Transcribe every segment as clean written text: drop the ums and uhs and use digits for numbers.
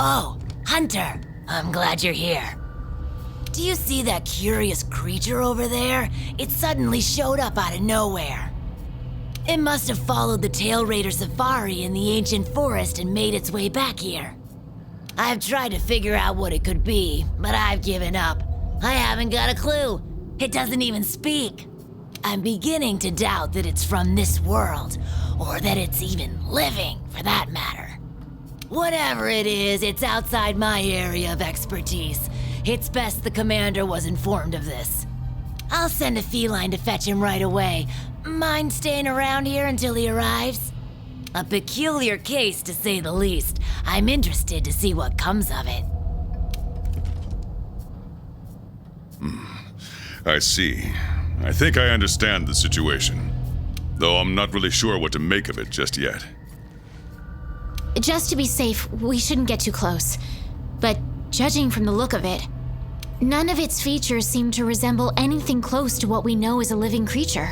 Oh, Hunter, I'm glad you're here. Do you see that curious creature over there? It suddenly showed up out of nowhere. It must have followed the Tail Raider safari in the ancient forest and made its way back here. I've tried to figure out what it could be, but I've given up. I haven't got a clue. It doesn't even speak. I'm beginning to doubt that it's from this world, or that it's even living, for that matter. Whatever it is, it's outside my area of expertise. It's best the commander was informed of this. I'll send a feline to fetch him right away. Mind staying around here until he arrives? A peculiar case, to say the least. I'm interested to see what comes of it. I see. I think I understand the situation, though I'm not really sure what to make of it just yet. Just to be safe, we shouldn't get too close. But judging from the look of it, none of its features seem to resemble anything close to what we know is a living creature.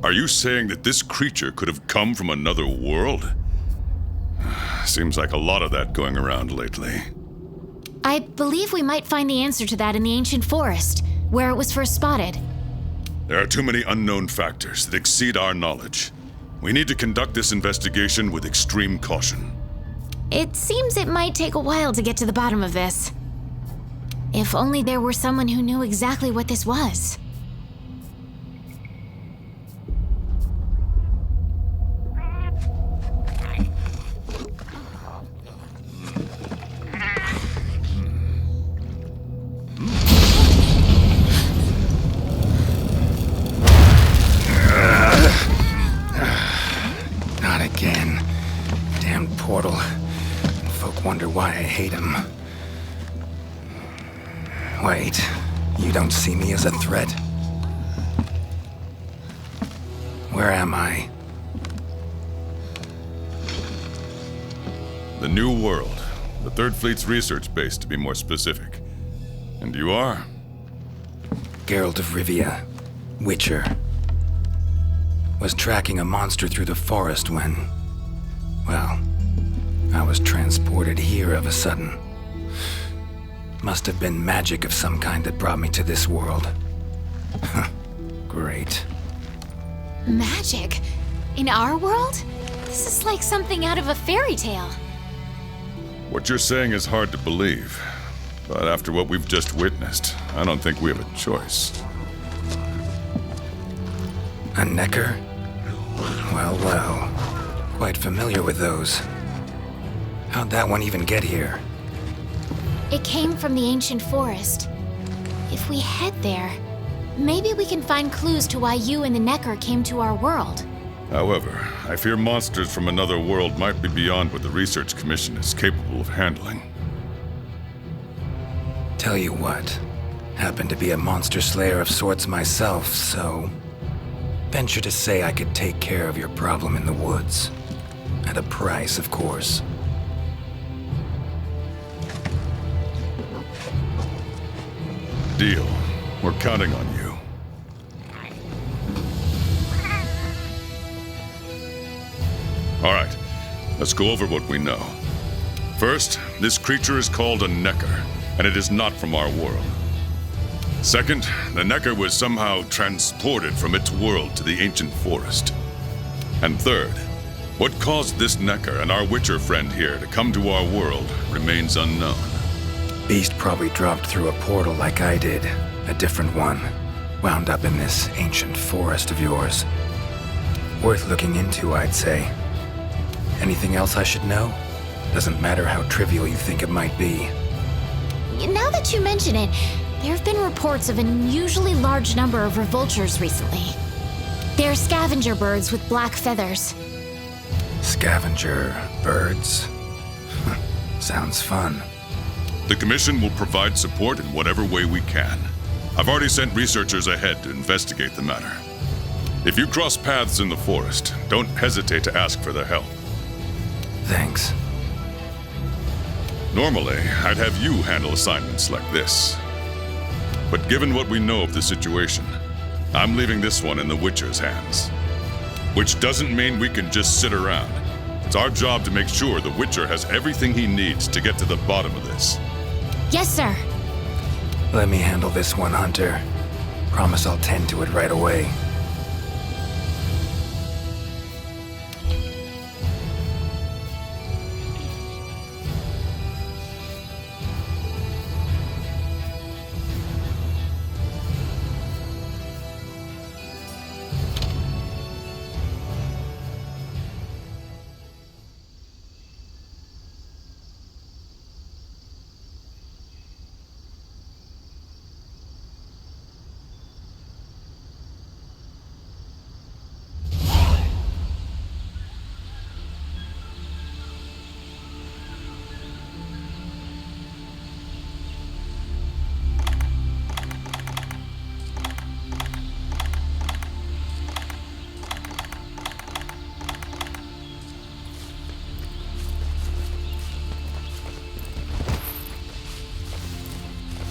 Are you saying that this creature could have come from another world? Seems like a lot of that going around lately. I believe we might find the answer to that in the ancient forest, where it was first spotted. There are too many unknown factors that exceed our knowledge. We need to conduct this investigation with extreme caution. It seems it might take a while to get to the bottom of this. If only there were someone who knew exactly what this was. Not again. Damn portal. Folk wonder why I hate him. Wait, you don't see me as a threat? Where am I? The New World. The Third Fleet's research base, to be more specific. And you are? Geralt of Rivia, Witcher. Was tracking a monster through the forest when, well, I was transported here of a sudden. Must have been magic of some kind that brought me to this world. Great. Magic? In our world? This is like something out of a fairy tale. What you're saying is hard to believe. But after what we've just witnessed, I don't think we have a choice. A Nekker? Well. Quite familiar with those. How'd that one even get here? It came from the ancient forest. If we head there, maybe we can find clues to why you and the Nekker came to our world. However, I fear monsters from another world might be beyond what the Research Commission is capable of handling. Tell you what, happen to be a monster slayer of sorts myself, so venture to say I could take care of your problem in the woods. At a price, of course. Deal. We're counting on you. All right, let's go over what we know. First, this creature is called a Nekker, and it is not from our world. Second, the Nekker was somehow transported from its world to the ancient forest. And third, what caused this Nekker and our Witcher friend here to come to our world remains unknown. Beast probably dropped through a portal like I did. A different one. Wound up in this ancient forest of yours. Worth looking into, I'd say. Anything else I should know? Doesn't matter how trivial you think it might be. Now that you mention it, there have been reports of an unusually large number of revultures recently. They're scavenger birds with black feathers. Scavenger birds? Sounds fun. The Commission will provide support in whatever way we can. I've already sent researchers ahead to investigate the matter. If you cross paths in the forest, don't hesitate to ask for their help. Thanks. Normally, I'd have you handle assignments like this. But given what we know of the situation, I'm leaving this one in the Witcher's hands. Which doesn't mean we can just sit around. It's our job to make sure the Witcher has everything he needs to get to the bottom of this. Yes, sir. Let me handle this one, Hunter. Promise I'll tend to it right away.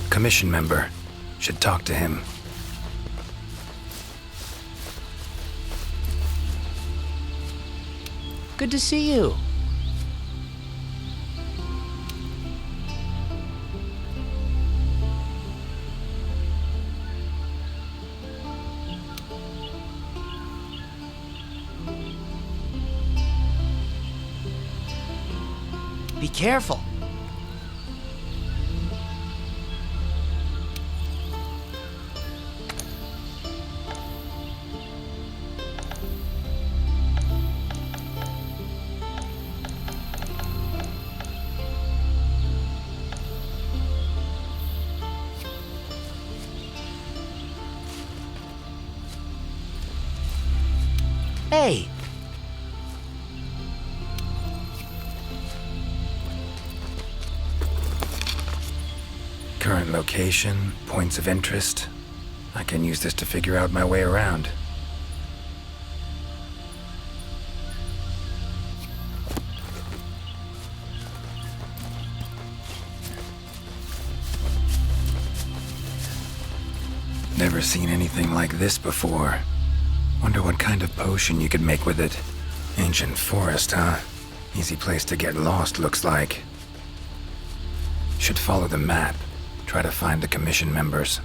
Commission member. Should talk to him. Good to see you. Be careful. Hey! Current location, points of interest. I can use this to figure out my way around. Never seen anything like this before. Wonder what kind of potion you could make with it. Ancient forest, huh? Easy place to get lost, looks like. Should follow the map. Try to find the commission members.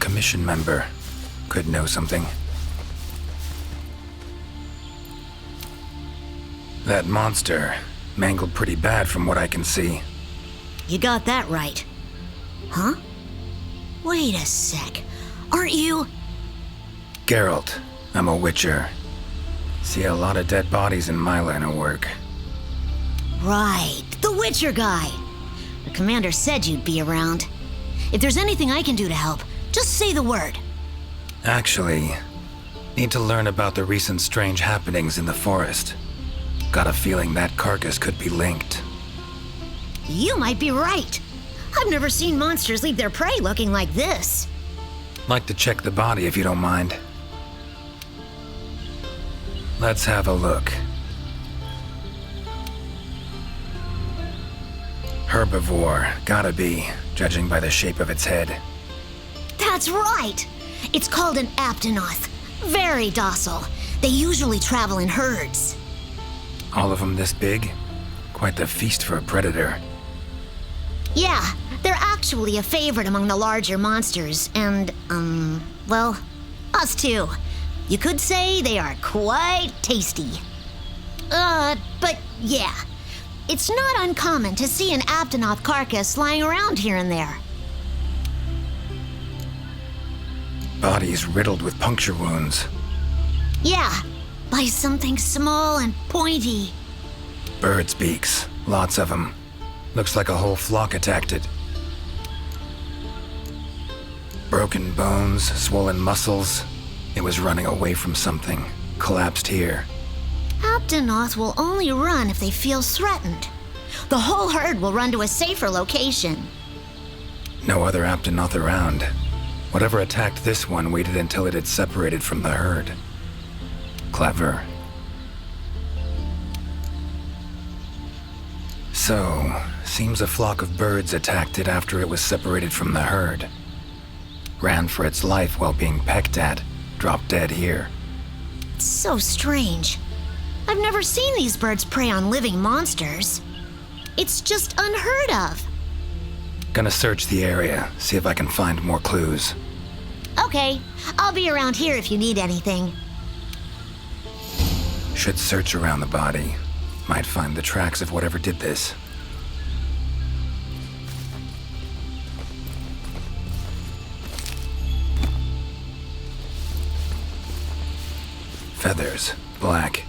Commission member. Could know something. That monster mangled pretty bad from what I can see. You got that right. Huh? Wait a sec. Aren't you... Geralt. I'm a Witcher. See a lot of dead bodies in my line of work. Right, the Witcher guy. The commander said you'd be around. If there's anything I can do to help, just say the word. Actually, need to learn about the recent strange happenings in the forest. Got a feeling that carcass could be linked. You might be right. I've never seen monsters leave their prey looking like this. Like to check the body if you don't mind. Let's have a look. Herbivore, gotta be, judging by the shape of its head. That's right. It's called an aptonoth. Very docile. They usually travel in herds. All of them this big? Quite the feast for a predator. Yeah, they're actually a favorite among the larger monsters, and, well, us too. You could say they are quite tasty. But yeah, it's not uncommon to see an aptonoth carcass lying around here and there. Body's riddled with puncture wounds. Yeah, by something small and pointy. Birds' beaks, lots of them. Looks like a whole flock attacked it. Broken bones, swollen muscles. It was running away from something. Collapsed here. Aptonoth will only run if they feel threatened. The whole herd will run to a safer location. No other Aptonoth around. Whatever attacked this one waited until it had separated from the herd. Clever. So, seems a flock of birds attacked it after it was separated from the herd. Ran for its life while being pecked at, dropped dead here. It's so strange. I've never seen these birds prey on living monsters. It's just unheard of. Gonna search the area, see if I can find more clues. Okay, I'll be around here if you need anything. Should search around the body. Might find the tracks of whatever did this. Feathers, black.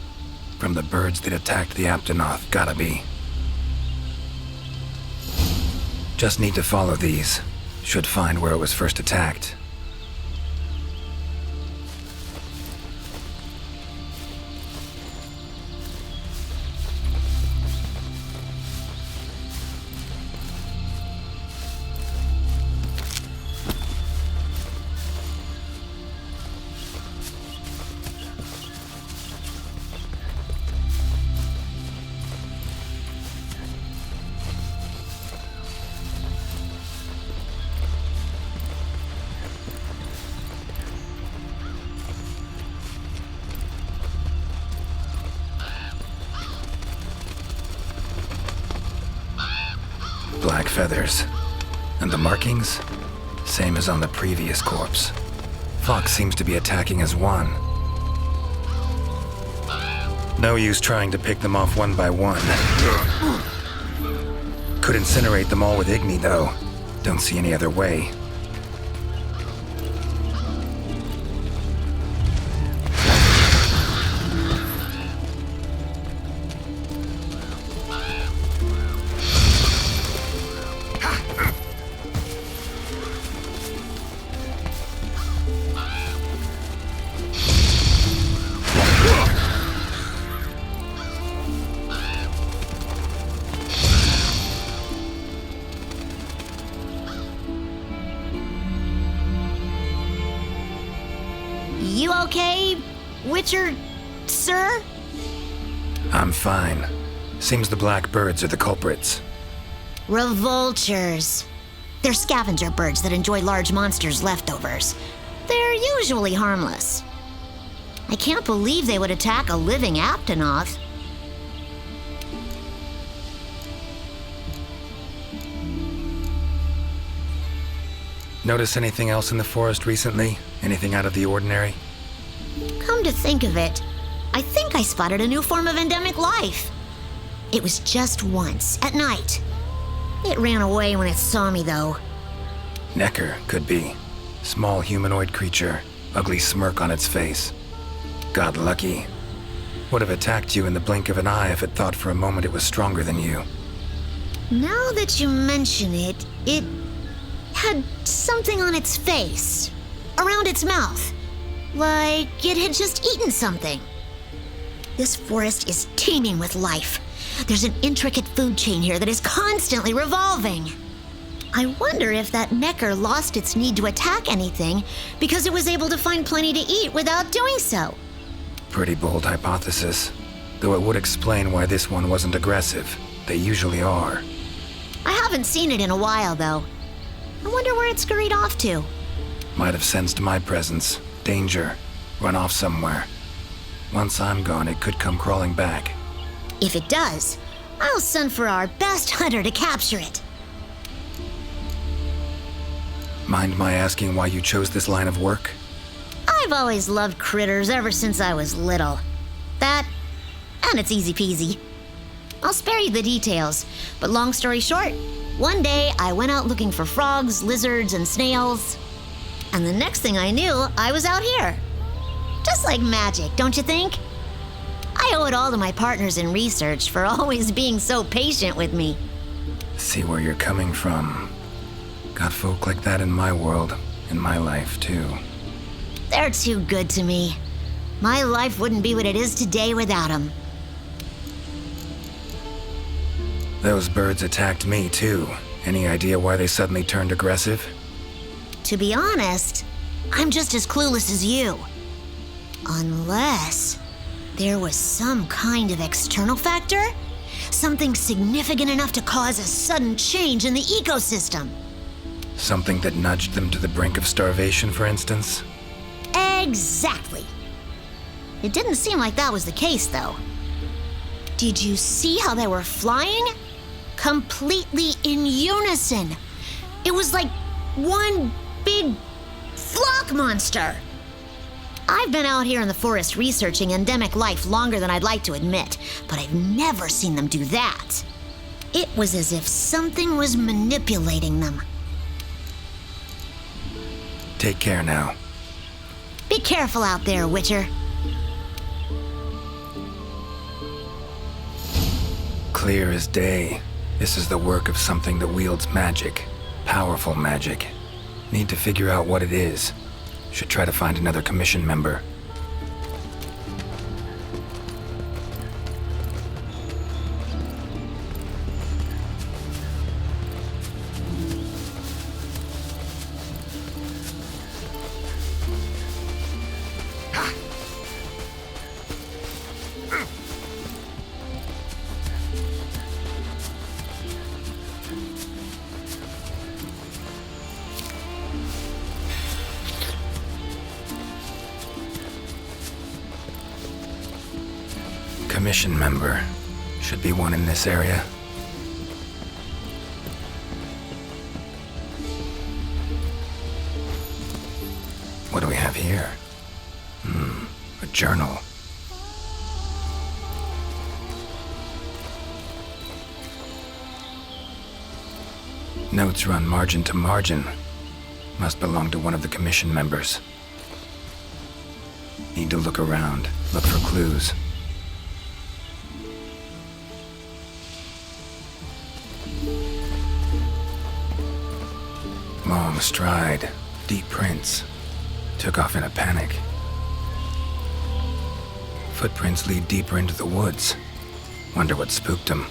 From the birds that attacked the Aptonoth, gotta be. Just need to follow these. Should find where it was first attacked. Black feathers. And the markings? Same as on the previous corpse. Fox seems to be attacking as one. No use trying to pick them off one by one. Could incinerate them all with Igni, though. Don't see any other way. You okay, Witcher, sir? I'm fine. Seems the black birds are the culprits. Revoltures. They're scavenger birds that enjoy large monsters' leftovers. They're usually harmless. I can't believe they would attack a living Aptonoth. Notice anything else in the forest recently? Anything out of the ordinary? Come to think of it, I think I spotted a new form of endemic life. It was just once, at night. It ran away when it saw me, though. Nekker, could be. Small humanoid creature, ugly smirk on its face. Got lucky. Would have attacked you in the blink of an eye if it thought for a moment it was stronger than you. Now that you mention it, it had something on its face, around its mouth, like it had just eaten something. This forest is teeming with life. There's an intricate food chain here that is constantly revolving. I wonder if that Nekker lost its need to attack anything because it was able to find plenty to eat without doing so. Pretty bold hypothesis. Though it would explain why this one wasn't aggressive. They usually are. I haven't seen it in a while, though. I wonder where it scurried off to. Might have sensed my presence. Danger. Run off somewhere. Once I'm gone, it could come crawling back. If it does, I'll send for our best hunter to capture it. Mind my asking why you chose this line of work? I've always loved critters ever since I was little. That, and it's easy peasy. I'll spare you the details, but long story short, one day I went out looking for frogs, lizards, and snails. And the next thing I knew, I was out here. Just like magic, don't you think? I owe it all to my partners in research for always being so patient with me. See where you're coming from. Got folk like that in my world, in my life, too. They're too good to me. My life wouldn't be what it is today without him. Those birds attacked me, too. Any idea why they suddenly turned aggressive? To be honest, I'm just as clueless as you. Unless there was some kind of external factor? Something significant enough to cause a sudden change in the ecosystem. Something that nudged them to the brink of starvation, for instance? Exactly. It didn't seem like that was the case, though. Did you see how they were flying? Completely in unison. It was like one big flock monster. I've been out here in the forest researching endemic life longer than I'd like to admit, but I've never seen them do that. It was as if something was manipulating them. Take care now. Be careful out there, Witcher. Clear as day. This is the work of something that wields magic. Powerful magic. Need to figure out what it is. Should try to find another commission member. Commission member. Should be one in this area. What do we have here? A journal. Notes run margin to margin. Must belong to one of the commission members. Need to look around, look for clues. Long stride, deep prints. Took off in a panic. Footprints lead deeper into the woods. Wonder what spooked him.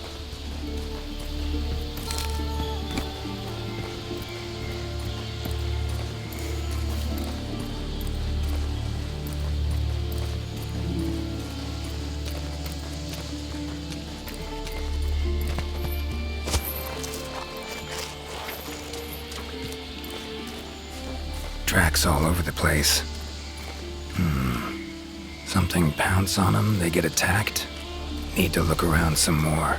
Tracks all over the place. Something pounce on them, they get attacked. Need to look around some more.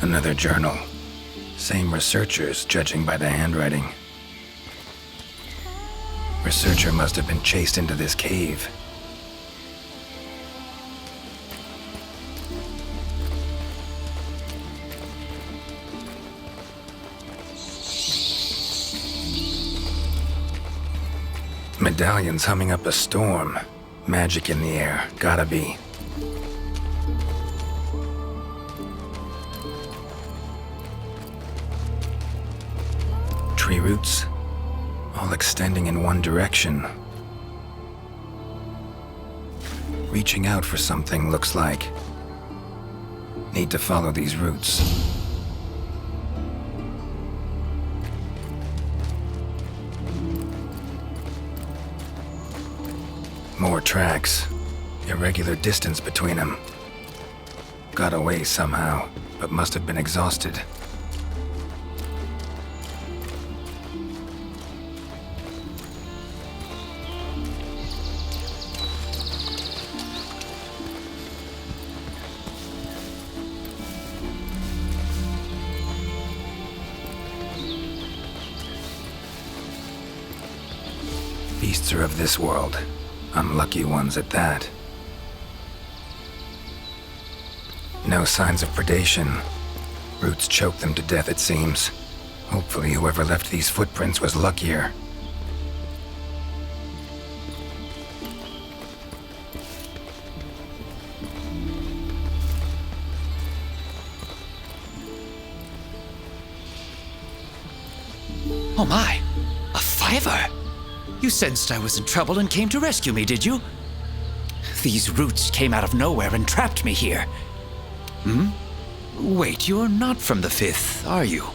Another journal. Same researchers, judging by the handwriting. Researcher must have been chased into this cave. Medallions humming up a storm. Magic in the air, gotta be. Tree roots, all extending in one direction. Reaching out for something, looks like. Need to follow these roots. More tracks. Irregular distance between them. Got away somehow, but must have been exhausted. Beasts are of this world. Unlucky ones at that. No signs of predation. Roots choke them to death, it seems. Hopefully whoever left these footprints was luckier. Oh my, a 5er? You sensed I was in trouble and came to rescue me, did you? These roots came out of nowhere and trapped me here. Wait, you're not from the 5th, are you?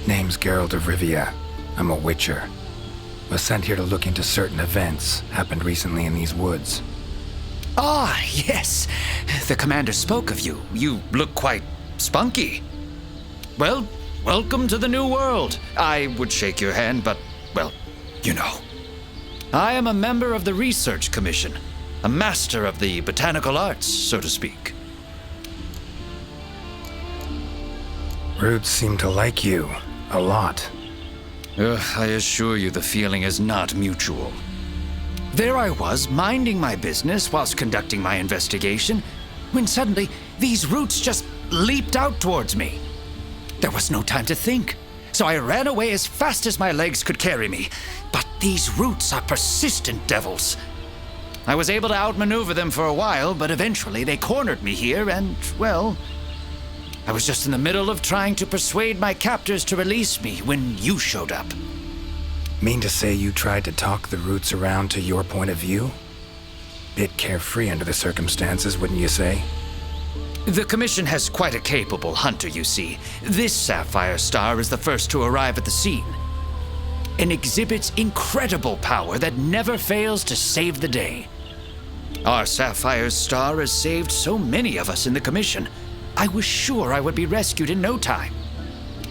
Name's Geralt of Rivia. I'm a witcher. Was sent here to look into certain events happened recently in these woods. Ah, yes. The commander spoke of you. You look quite spunky. Well, welcome to the new world. I would shake your hand, but, well, you know. I am a member of the Research Commission, a master of the botanical arts, so to speak. Roots seem to like you a lot. I assure you the feeling is not mutual. There I was, minding my business whilst conducting my investigation, when suddenly these roots just leaped out towards me. There was no time to think, so I ran away as fast as my legs could carry me. But these roots are persistent devils. I was able to outmaneuver them for a while, but eventually they cornered me here and, well, I was just in the middle of trying to persuade my captors to release me when you showed up. Mean to say you tried to talk the roots around to your point of view? Bit carefree under the circumstances, wouldn't you say? The Commission has quite a capable hunter, you see. This sapphire star is the first to arrive at the scene, and exhibits incredible power that never fails to save the day. Our sapphire star has saved so many of us in the Commission. I was sure I would be rescued in no time.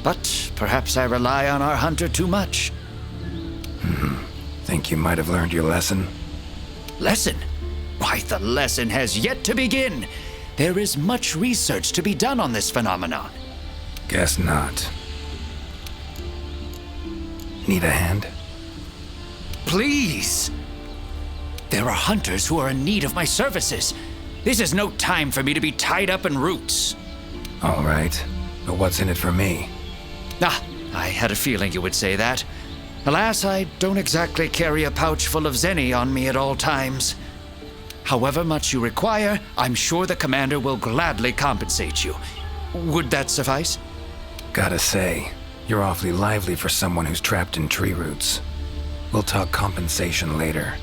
But perhaps I rely on our hunter too much. Think you might have learned your lesson? Lesson? Why, the lesson has yet to begin. There is much research to be done on this phenomenon. Guess not. Need a hand? Please! There are hunters who are in need of my services. This is no time for me to be tied up in roots. All right, but what's in it for me? Ah, I had a feeling you would say that. Alas, I don't exactly carry a pouch full of zenny on me at all times. However much you require, I'm sure the commander will gladly compensate you. Would that suffice? Gotta say, you're awfully lively for someone who's trapped in tree roots. We'll talk compensation later.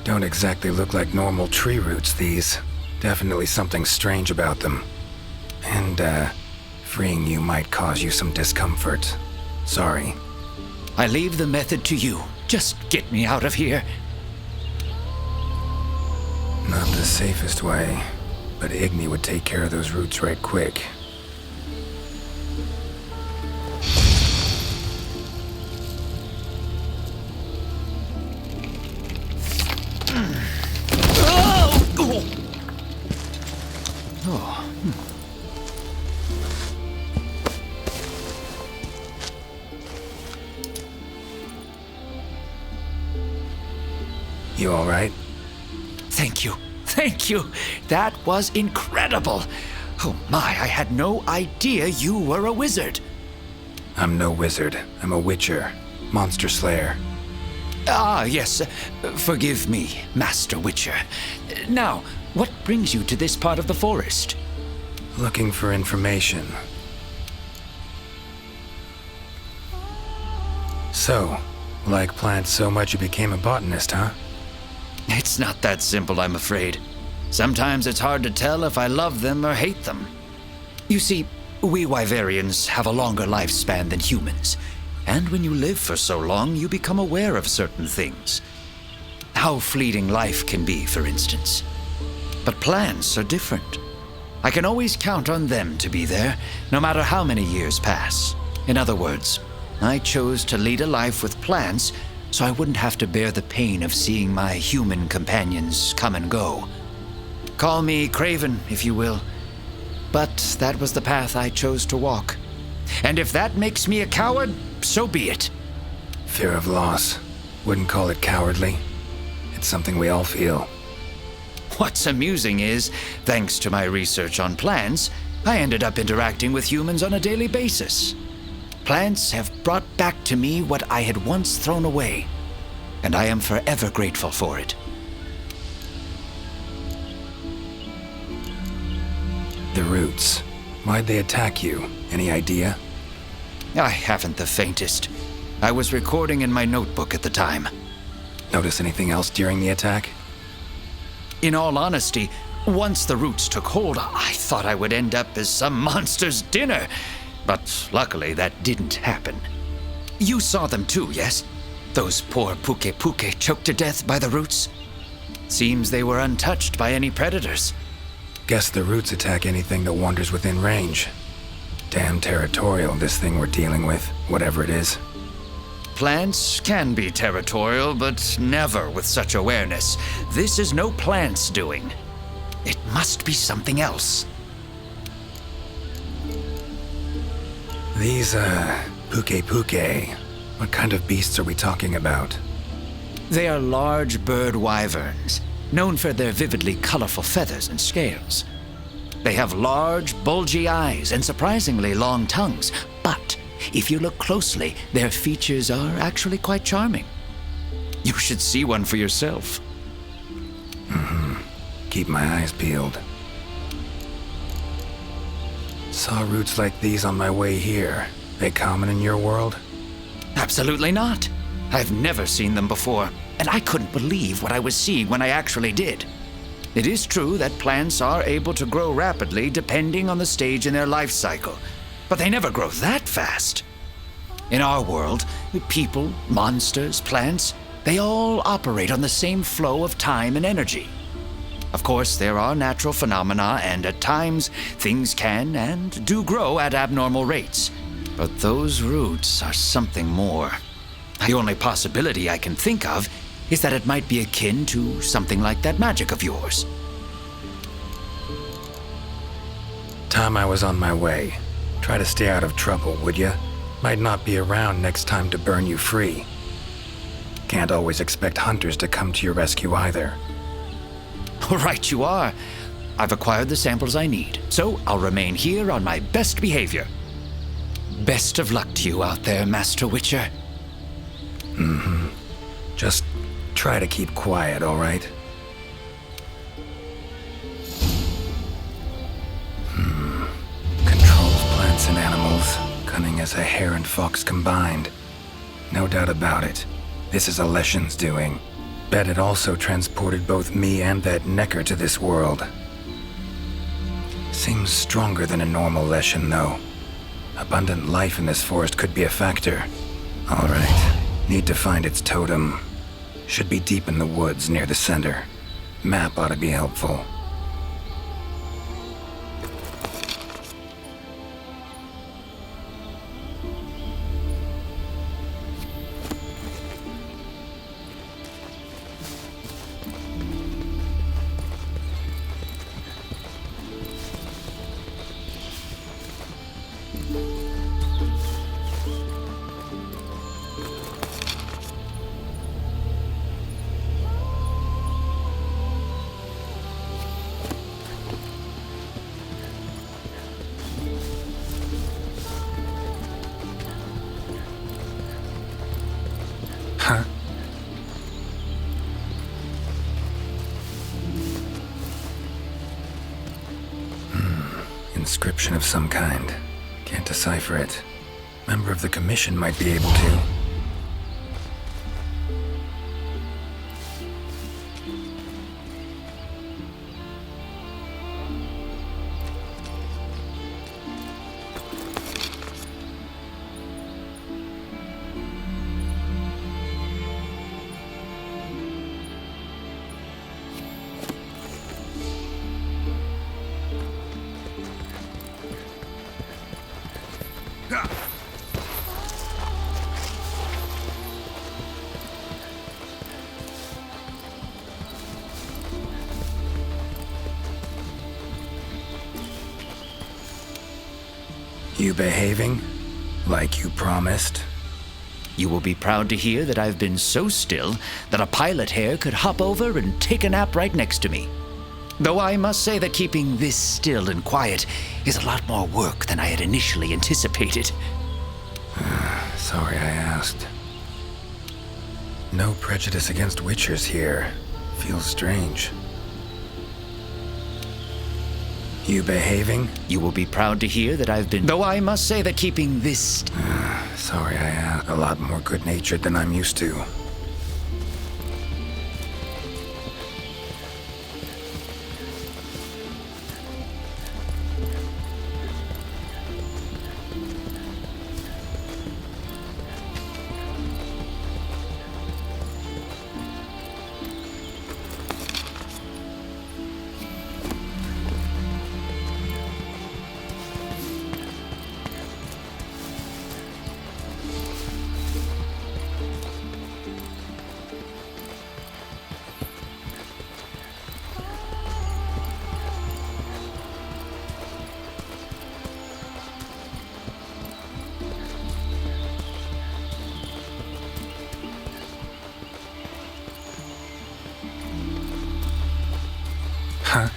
Don't exactly look like normal tree roots, these. Definitely something strange about them. And, freeing you might cause you some discomfort. Sorry. I leave the method to you. Just get me out of here. Not the safest way, but Igni would take care of those roots right quick. You all right? Thank you. Thank you. That was incredible. Oh my, I had no idea you were a wizard. I'm no wizard. I'm a witcher. Monster slayer. Ah, yes. Forgive me, Master Witcher. Now, what brings you to this part of the forest? Looking for information. So, like plants so much you became a botanist, huh? It's not that simple, I'm afraid. Sometimes it's hard to tell if I love them or hate them. You see, we Wyverians have a longer lifespan than humans, and when you live for so long, you become aware of certain things. How fleeting life can be, for instance. But plants are different. I can always count on them to be there, no matter how many years pass. In other words, I chose to lead a life with plants so I wouldn't have to bear the pain of seeing my human companions come and go. Call me craven, if you will, but that was the path I chose to walk. And if that makes me a coward, so be it. Fear of loss. Wouldn't call it cowardly. It's something we all feel. What's amusing is, thanks to my research on plants, I ended up interacting with humans on a daily basis. Plants have brought back to me what I had once thrown away, and I am forever grateful for it. The roots. Why'd they attack you? Any idea? I haven't the faintest. I was recording in my notebook at the time. Notice anything else during the attack? In all honesty, once the roots took hold, I thought I would end up as some monster's dinner. But luckily, that didn't happen. You saw them too, yes? Those poor Puke choked to death by the roots? Seems they were untouched by any predators. Guess the roots attack anything that wanders within range. Damn territorial, this thing we're dealing with, whatever it is. Plants can be territorial, but never with such awareness. This is no plant's doing. It must be something else. These, Puke, what kind of beasts are we talking about? They are large bird wyverns, known for their vividly colorful feathers and scales. They have large, bulgy eyes and surprisingly long tongues, but if you look closely, their features are actually quite charming. You should see one for yourself. Keep my eyes peeled. Saw roots like these on my way here. They common in your world? Absolutely not. I've never seen them before, and I couldn't believe what I was seeing when I actually did. It is true that plants are able to grow rapidly depending on the stage in their life cycle, but they never grow that fast. In our world, people, monsters, plants, they all operate on the same flow of time and energy. Of course, there are natural phenomena, and at times, things can and do grow at abnormal rates. But those roots are something more. The only possibility I can think of is that it might be akin to something like that magic of yours. Time I was on my way. Try to stay out of trouble, would ya? Might not be around next time to burn you free. Can't always expect hunters to come to your rescue either. Right you are. I've acquired the samples I need, so I'll remain here on my best behavior. Best of luck to you out there, Master Witcher. Just try to keep quiet, all right? Controls plants and animals, cunning as a hare and fox combined. No doubt about it. This is a Leshy's doing. Bet it also transported both me and that Nekker to this world. Seems stronger than a normal Leshy, though. Abundant life in this forest could be a factor. All right. Need to find its totem. Should be deep in the woods near the center. Map ought to be helpful. Huh? Inscription of some kind. Can't decipher it. Member of the Commission might be able to. You behaving? Like you promised? You will be proud to hear that I've been so still that a pilot hare could hop over and take a nap right next to me. Though I must say that keeping this still and quiet is a lot more work than I had initially anticipated. Sorry I asked. No prejudice against Witchers here. Feels strange. You behaving? You will be proud to hear that I've been... Though I must say that keeping this... Sorry, I am a lot more good-natured than I'm used to. Huh?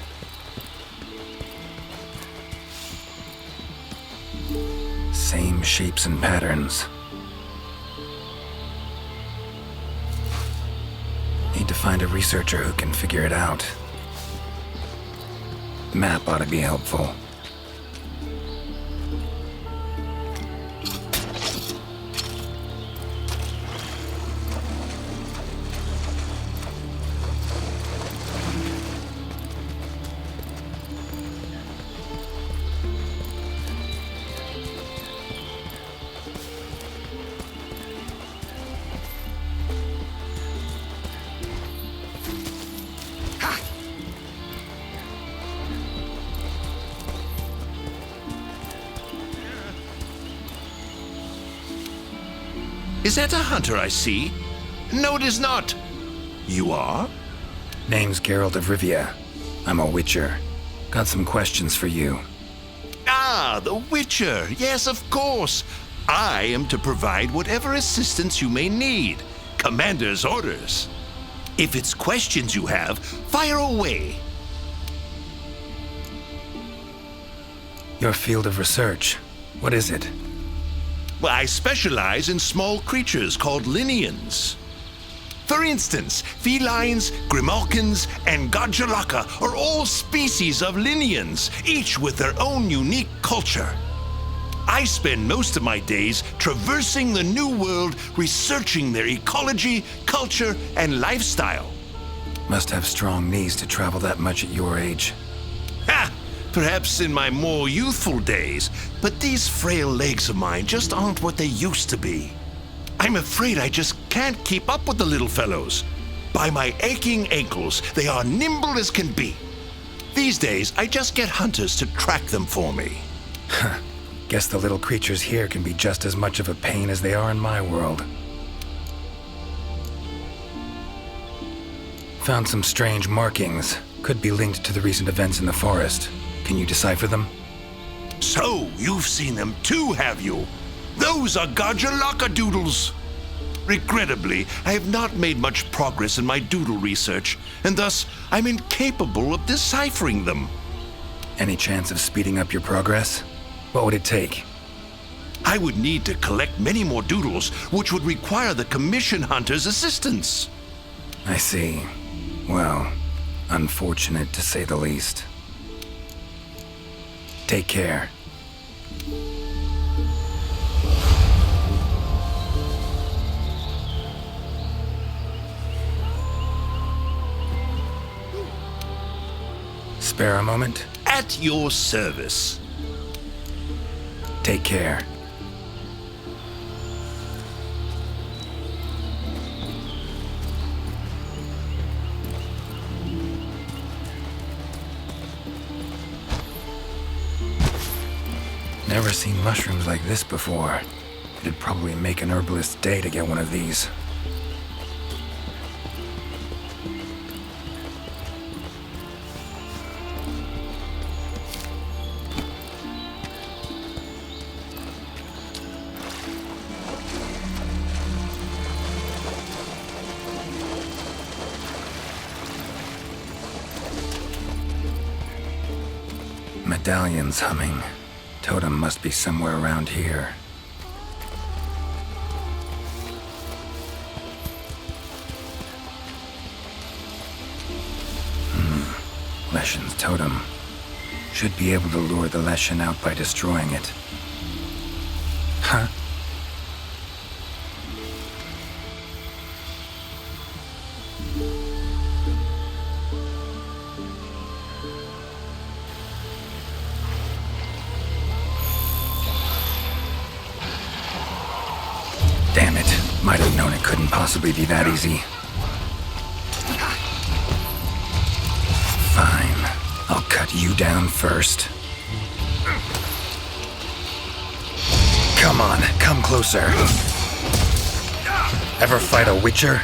Same shapes and patterns. Need to find a researcher who can figure it out. Map ought to be helpful. Is that a hunter I see? No, it is not. You are? Name's Geralt of Rivia. I'm a witcher. Got some questions for you. Ah, the Witcher. Yes, of course. I am to provide whatever assistance you may need. Commander's orders. If it's questions you have, fire away. Your field of research. What is it? Well, I specialize in small creatures called Linians. For instance, felines, grimalkins, and Godjalaka are all species of Linians, each with their own unique culture. I spend most of my days traversing the New World, researching their ecology, culture, and lifestyle. Must have strong knees to travel that much at your age. Ha! Perhaps in my more youthful days, but these frail legs of mine just aren't what they used to be. I'm afraid I just can't keep up with the little fellows. By my aching ankles, they are nimble as can be. These days, I just get hunters to track them for me. Guess the little creatures here can be just as much of a pain as they are in my world. Found some strange markings. Could be linked to the recent events in the forest. Can you decipher them? So, you've seen them too, have you? Those are Godjalaka doodles. Regrettably, I have not made much progress in my doodle research, and thus I'm incapable of deciphering them. Any chance of speeding up your progress? What would it take? I would need to collect many more doodles, which would require the commission hunter's assistance. I see. Well, unfortunate to say the least. Take care. Spare a moment? At your service. Take care. Never seen mushrooms like this before. It'd probably make an herbalist's day to get one of these. Medallions humming. Totem must be somewhere around here. Leshy's totem. Should be able to lure the Leshy out by destroying it. Huh? Damn it. Might have known it couldn't possibly be that easy. Fine. I'll cut you down first. Come on, come closer. Ever fight a Witcher?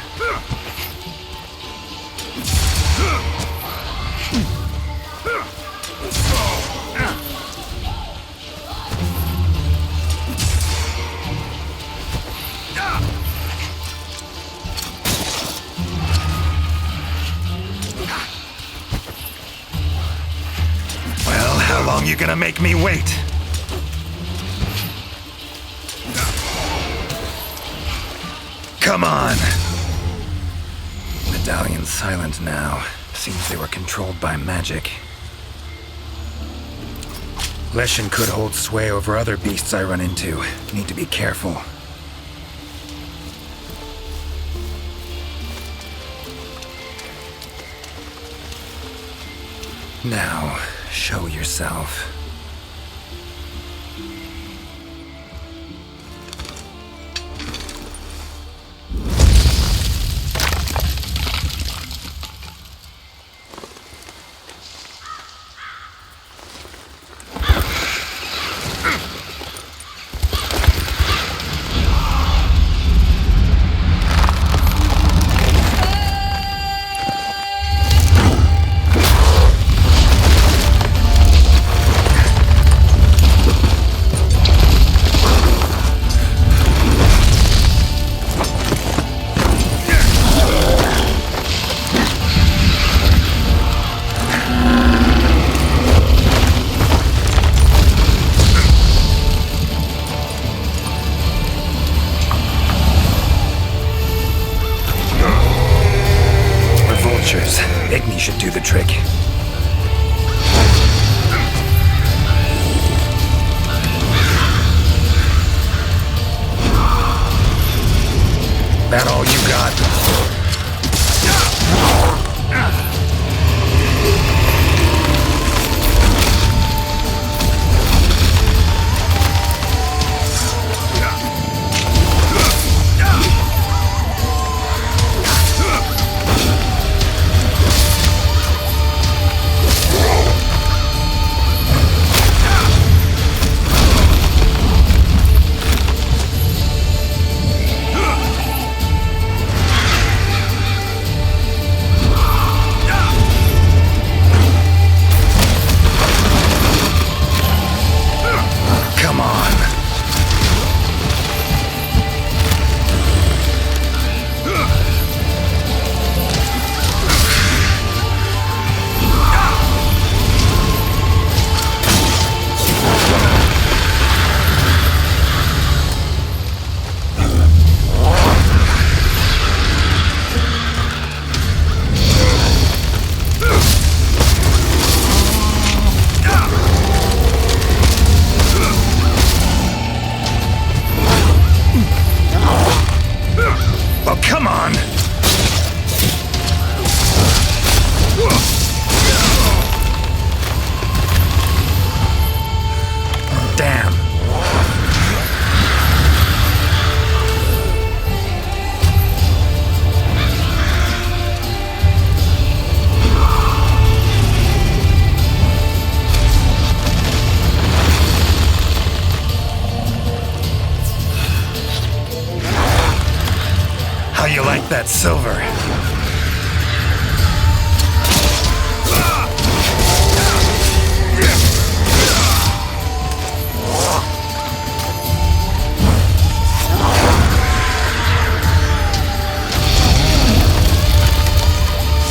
How long you gonna make me wait? Come on! Medallion's silent now. Seems they were controlled by magic. Leshy could hold sway over other beasts I run into. Need to be careful. Now, show yourself. Igni should do the trick. That all you got? Come on! Damn. How you like that silver?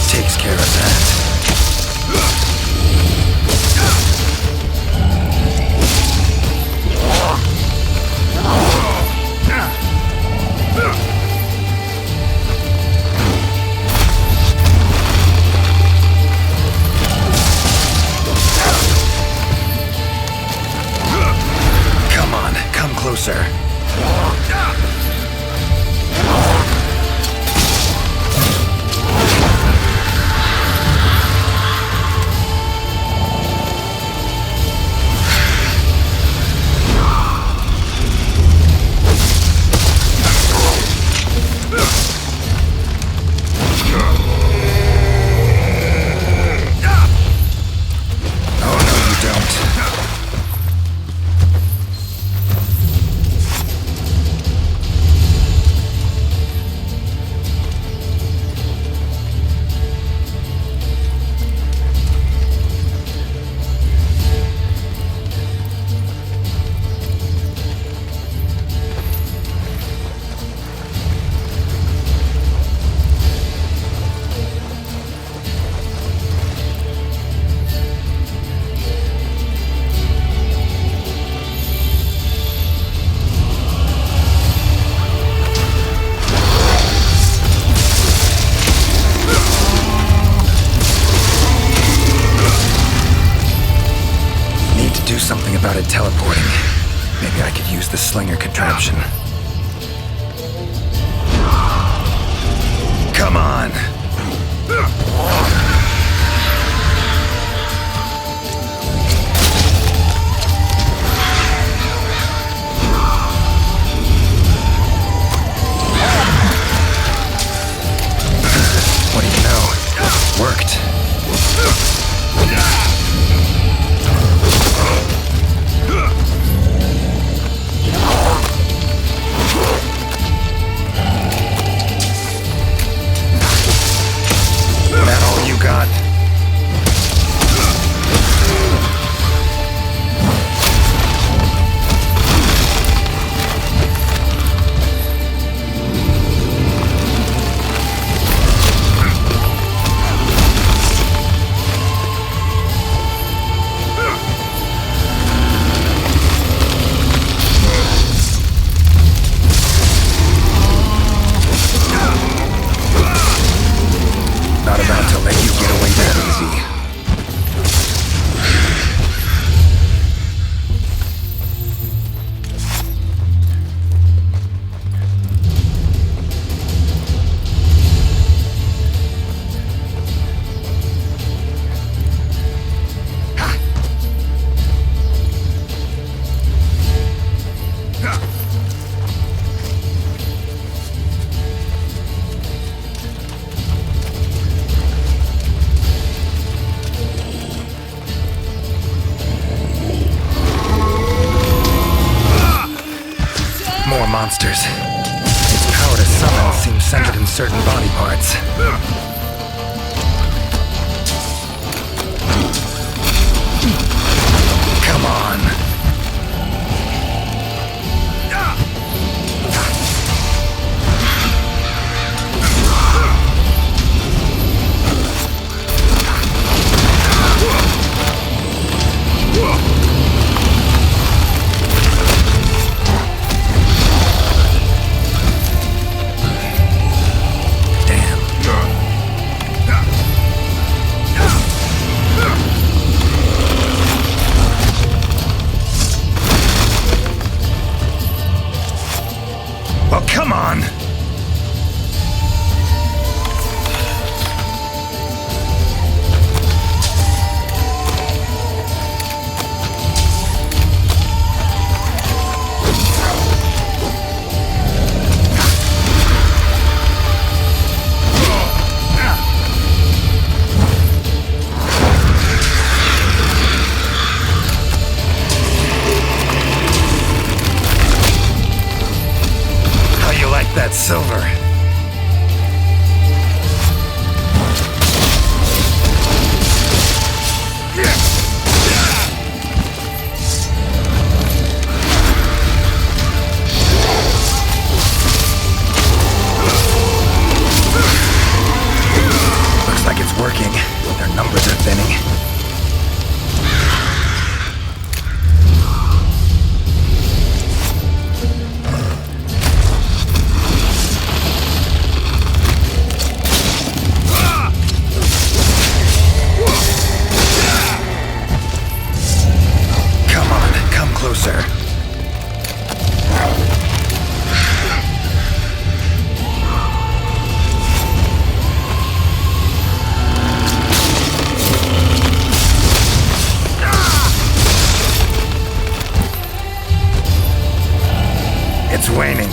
Takes care of that. Something about it teleporting. Maybe I could use the slinger contraption. Come on! What do you know? Worked. God. Not about to let you get away that easy. More monsters. Its power to summon seems centered in certain body parts. Come on. Well, come on! That silver. Looks like it's working. Their numbers are thinning. It's waning.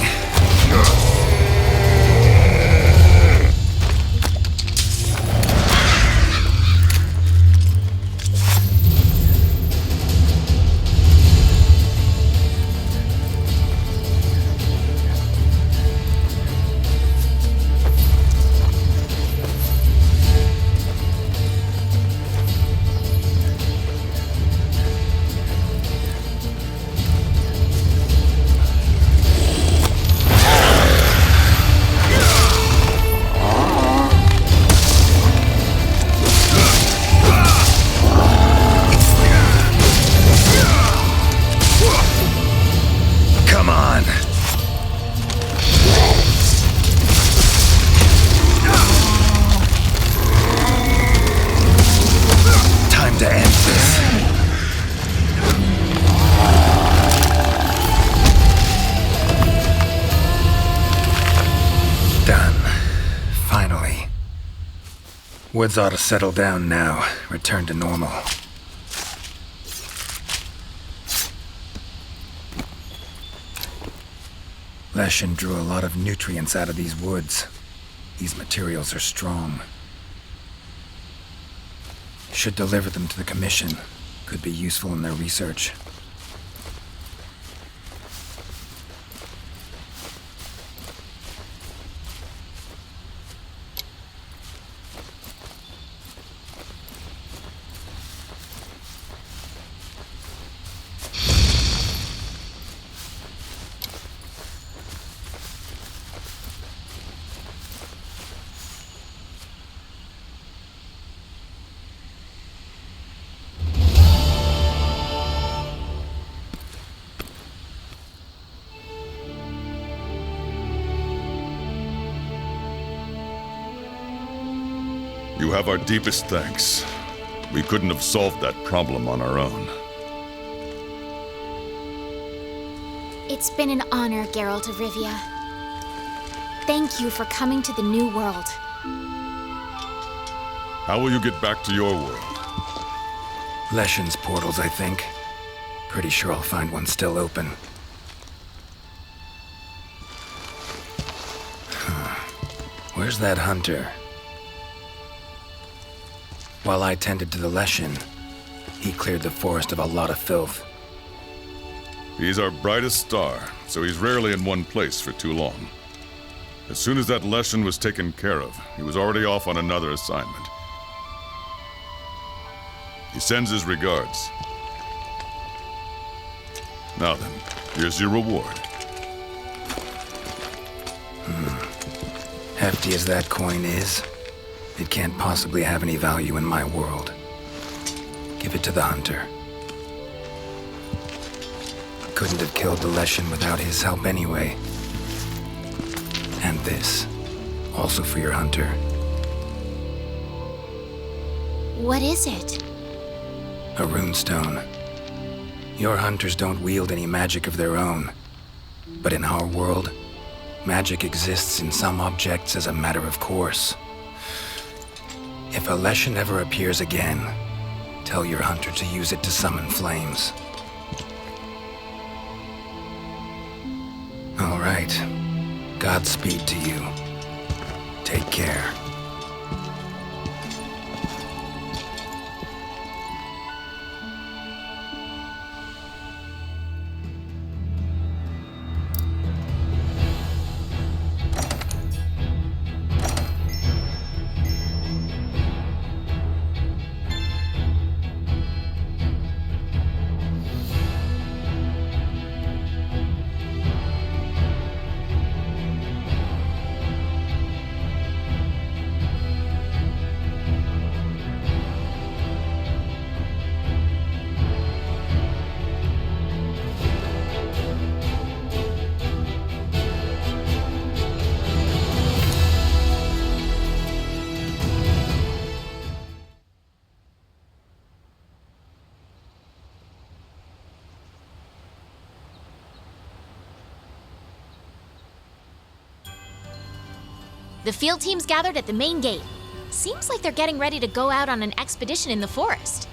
Woods ought to settle down now, return to normal. Leshy drew a lot of nutrients out of these woods. These materials are strong. Should deliver them to the Commission. Could be useful in their research. You have our deepest thanks. We couldn't have solved that problem on our own. It's been an honor, Geralt of Rivia. Thank you for coming to the New World. How will you get back to your world? Leshy's portals, I think. Pretty sure I'll find one still open. Where's that hunter? While I tended to the Leshy, he cleared the forest of a lot of filth. He's our brightest star, so he's rarely in one place for too long. As soon as that Leshy was taken care of, he was already off on another assignment. He sends his regards. Now then, here's your reward. Hefty as that coin is, it can't possibly have any value in my world. Give it to the hunter. Couldn't have killed the Leshy without his help anyway. And this, also for your hunter. What is it? A runestone. Your hunters don't wield any magic of their own. But in our world, magic exists in some objects as a matter of course. If a Leshy ever appears again, tell your hunter to use it to summon flames. All right. Godspeed to you. Take care. The field team's gathered at the main gate. Seems like they're getting ready to go out on an expedition in the forest.